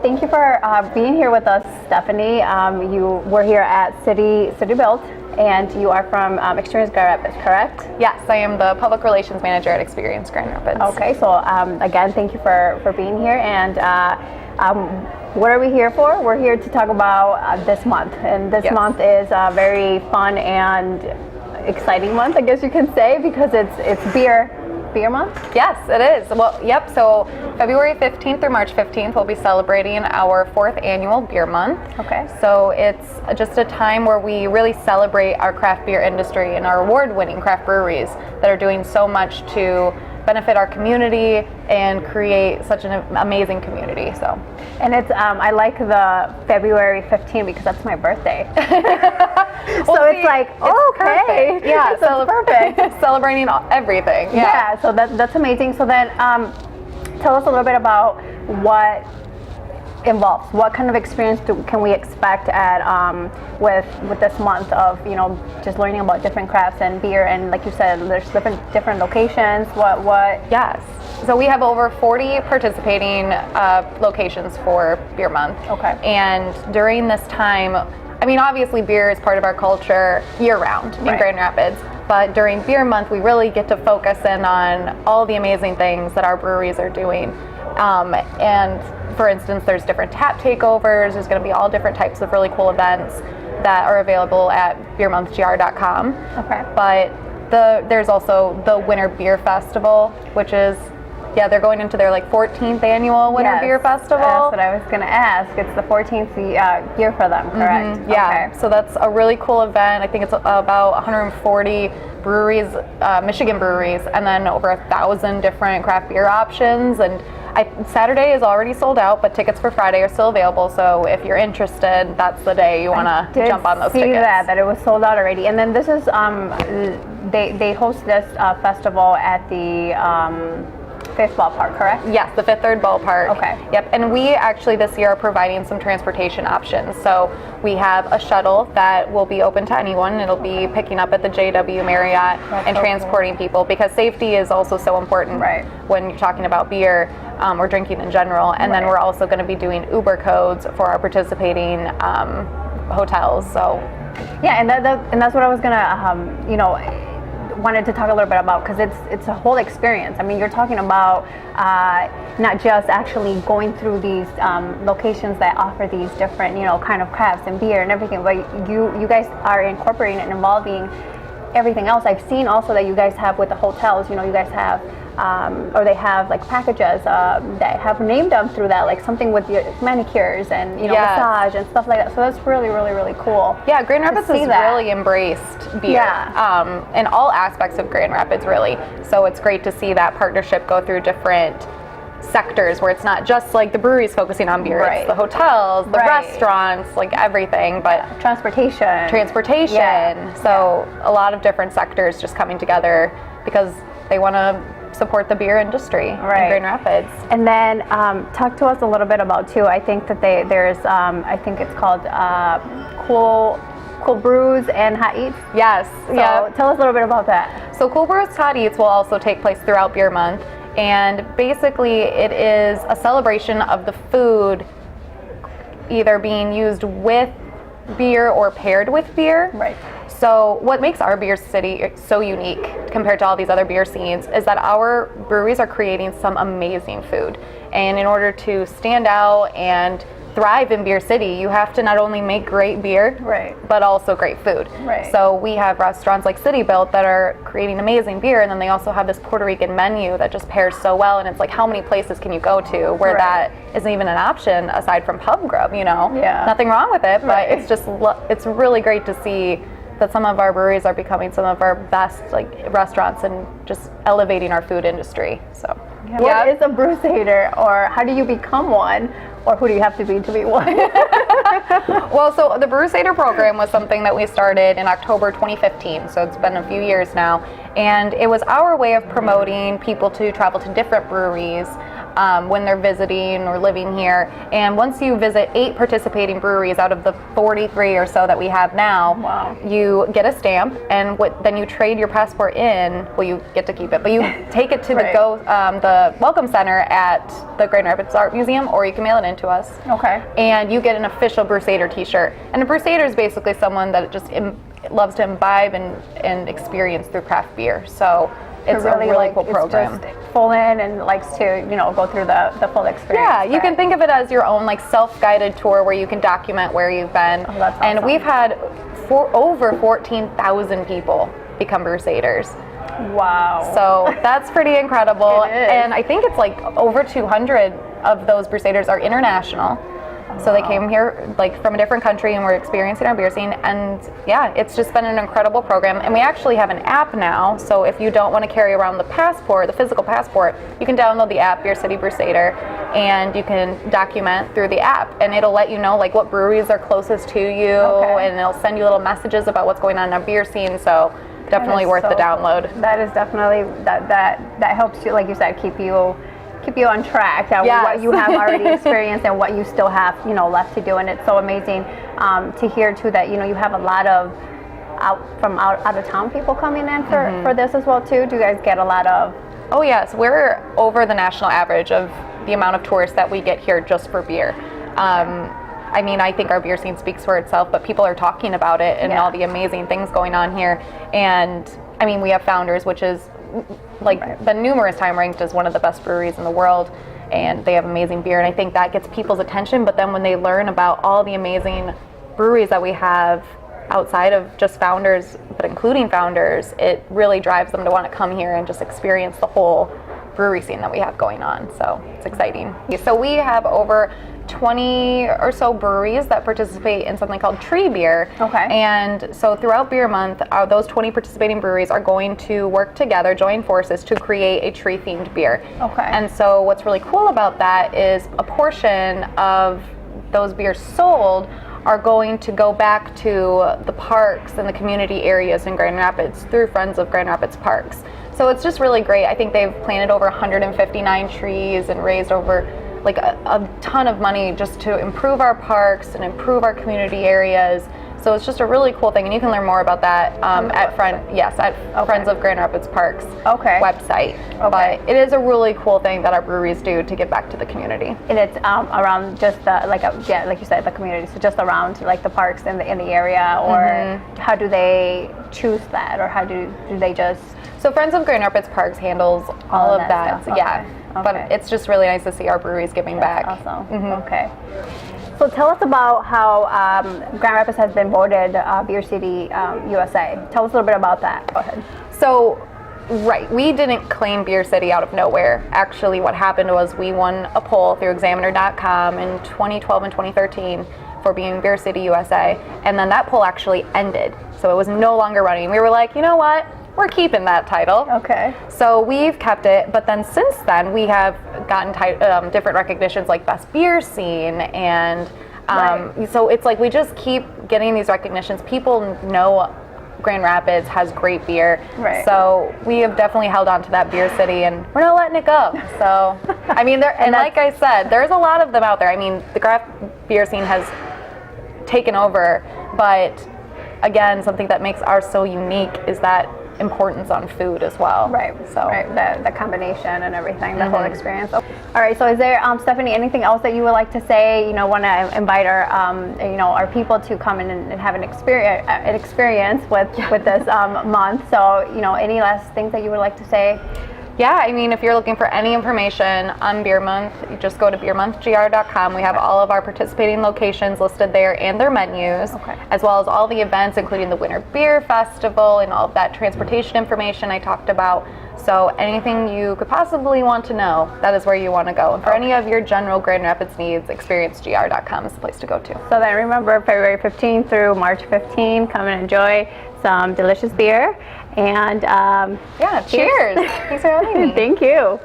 thank you for being here with us, Stephanie. You were here at 𝘽𝙚𝙧 and you are from Experience Grand Rapids, correct? Yes, I am the Public Relations Manager at Experience Grand Rapids. Okay, so again, thank you for being here. And what are we here for? We're here to talk about this month. And this month is a very fun and exciting month, I guess you can say, because it's beer month? Yes, it is. Well, yep, so February 15th through March 15th, we'll be celebrating our 4th annual beer month. Okay. So it's just a time where we really celebrate our craft beer industry and our award-winning craft breweries that are doing so much to benefit our community and create such an amazing community. So, and it's I like the February 15th because that's my birthday. Well, so it's like, okay, perfect. Yeah, so perfect. Celebrating everything. Yeah, so that's amazing. So then, tell us a little bit about what involves. What kind of experience can we expect at with this month of just learning about different crafts and beer, and like you said, there's different locations. What? Yes. So we have over 40 participating locations for Beer Month. Okay. And during this time, I mean, obviously beer is part of our culture year-round in Grand Rapids, but during Beer Month, we really get to focus in on all the amazing things that our breweries are doing. And for instance, there's different tap takeovers. There's going to be all different types of really cool events that are available at beermonthgr.com. Okay. But there's also the Winter Beer Festival, which is, they're going into their 14th annual Winter Beer Festival. That's what I was going to ask. It's the 14th year for them, correct? Mm-hmm. Yeah. Okay. So that's a really cool event. I think it's about 140 breweries, Michigan breweries, and then over 1,000 different craft beer options. And Saturday is already sold out, but tickets for Friday are still available. So if you're interested, that's the day you want to jump on those tickets. I did see that it was sold out already. And then this is they host this festival at the Fifth Ballpark, correct? Yes, the Fifth Third Ballpark. Okay. Yep, and we actually this year are providing some transportation options. So we have a shuttle that will be open to anyone. It'll be picking up at the JW Marriott and transporting people, because safety is also so important when you're talking about beer or drinking in general. And then we're also going to be doing Uber codes for our participating hotels. So yeah, and that's what I was gonna wanted to talk a little bit about, because it's a whole experience. I mean, you're talking about not just actually going through these locations that offer these different kind of crafts and beer and everything, but you guys are incorporating and involving everything else. I've seen also that you guys have with the hotels, you guys have or they have packages that have named them through that, like something with your manicures and massage and stuff like that. So that's really, really, really cool. Yeah, Grand Rapids has really embraced beer in all aspects of Grand Rapids, really. So it's great to see that partnership go through different sectors, where it's not just like the breweries focusing on beer, it's the hotels, the restaurants, like everything, but transportation. So a lot of different sectors just coming together because they want to support the beer industry in Grand Rapids. And then talk to us a little bit about too, I think that there's I think it's called Cool Brews and Hot Eats. Yes. So tell us a little bit about that. So Cool Brews Hot Eats will also take place throughout Beer Month, and basically it is a celebration of the food either being used with beer or paired with beer. Right. So what makes our beer city so unique compared to all these other beer scenes is that our breweries are creating some amazing food. And in order to stand out and thrive in Beer City, you have to not only make great beer, but also great food. So we have restaurants like City Built that are creating amazing beer, and then they also have this Puerto Rican menu that just pairs so well, and it's like, how many places can you go to where that isn't even an option aside from pub grub, Nothing wrong with it, but it's just, it's really great to see that some of our breweries are becoming some of our best restaurants and just elevating our food industry. So what is a Brewsader, or how do you become one, or who do you have to be one? Well, so the Brewsader program was something that we started in October 2015, so it's been a few years now, and it was our way of promoting people to travel to different breweries when they're visiting or living here. And once you visit 8 participating breweries out of the 43 or so that we have now, wow, you get a stamp, and then you trade your passport in. Well, you get to keep it, but you take it to the Welcome Center at the Grand Rapids Art Museum, or you can mail it in to us. Okay. And you get an official Brusader t-shirt. And a Brusader is basically someone that just loves to imbibe and experience through craft beer. So it's really, a really cool program. It's just full in and likes to, go through the full experience. Yeah, you can think of it as your own self-guided tour where you can document where you've been. Oh, that's awesome. And we've had over 14,000 people become Brusaders. Wow. So that's pretty incredible. It is. And I think it's over 200 of those Brusaders are international. So they came here from a different country and we're experiencing our beer scene, and yeah, it's just been an incredible program. And we actually have an app now, so if you don't want to carry around the physical passport, you can download the app, Beer City Brusader, and you can document through the app, and it'll let you know what breweries are closest to you, and it'll send you little messages about what's going on in our beer scene. So definitely worth the download. Cool. That is definitely that helps you, like you said, keep you on track at what you have already experienced and what you still have left to do. And it's so amazing to hear too that you have a lot of out of town people coming in for this as well too. Do you guys get a lot of? Oh yes, we're over the national average of the amount of tourists that we get here just for beer. I think our beer scene speaks for itself, but people are talking about it and all the amazing things going on here. And we have Founders, which is been numerous time ranked as one of the best breweries in the world, and they have amazing beer, and I think that gets people's attention. But then when they learn about all the amazing breweries that we have outside of just Founders, but including Founders, it really drives them to want to come here and just experience the whole brewery scene that we have going on. So it's exciting. So we have over 20 or so breweries that participate in something called Tree Beer. Okay. And so throughout Beer Month, those 20 participating breweries are going to work together, join forces to create a tree-themed beer. Okay. And so what's really cool about that is a portion of those beers sold are going to go back to the parks and the community areas in Grand Rapids through Friends of Grand Rapids Parks. So it's just really great. I think they've planted over 159 trees and raised over a ton of money just to improve our parks and improve our community areas. So it's just a really cool thing, and you can learn more about that at Friends of Grand Rapids Parks website. Okay. But it is a really cool thing that our breweries do to give back to the community. And it's around just like you said, the community. So just around the parks in the area, or how do they choose that, or how do they just? So Friends of Grand Rapids Parks handles all of that. Stuff. Yeah. Okay. But it's just really nice to see our breweries giving back. Awesome. Okay. So tell us about how Grand Rapids has been voted Beer City USA. Tell us a little bit about that. Go ahead. So, we didn't claim Beer City out of nowhere. Actually, what happened was we won a poll through Examiner.com in 2012 and 2013 for being Beer City USA, and then that poll actually ended. So it was no longer running. We were like, you know what? We're keeping that title. Okay. So we've kept it, but then since then we have gotten different recognitions like Best Beer Scene, and so it's we just keep getting these recognitions. People know Grand Rapids has great beer. Right. So we have definitely held on to that Beer City, and we're not letting it go. So and like I said, there's a lot of them out there. The craft beer scene has taken over, but again, something that makes ours so unique is that importance on food as well. Right. So the combination and everything, the whole experience. All right. So is there, Stephanie, anything else that you would like to say? Want to invite our people to come in and have an experience with this month. So any last things that you would like to say? Yeah, if you're looking for any information on Beer Month, you just go to beermonthgr.com. We have all of our participating locations listed there and their menus, as well as all the events, including the Winter Beer Festival and all of that transportation information I talked about. So anything you could possibly want to know, that is where you want to go. And for any of your general Grand Rapids needs, experiencegr.com is the place to go to. So then remember, February 15th through March 15th, come and enjoy some delicious beer. And cheers. Thanks for having me. Thank you.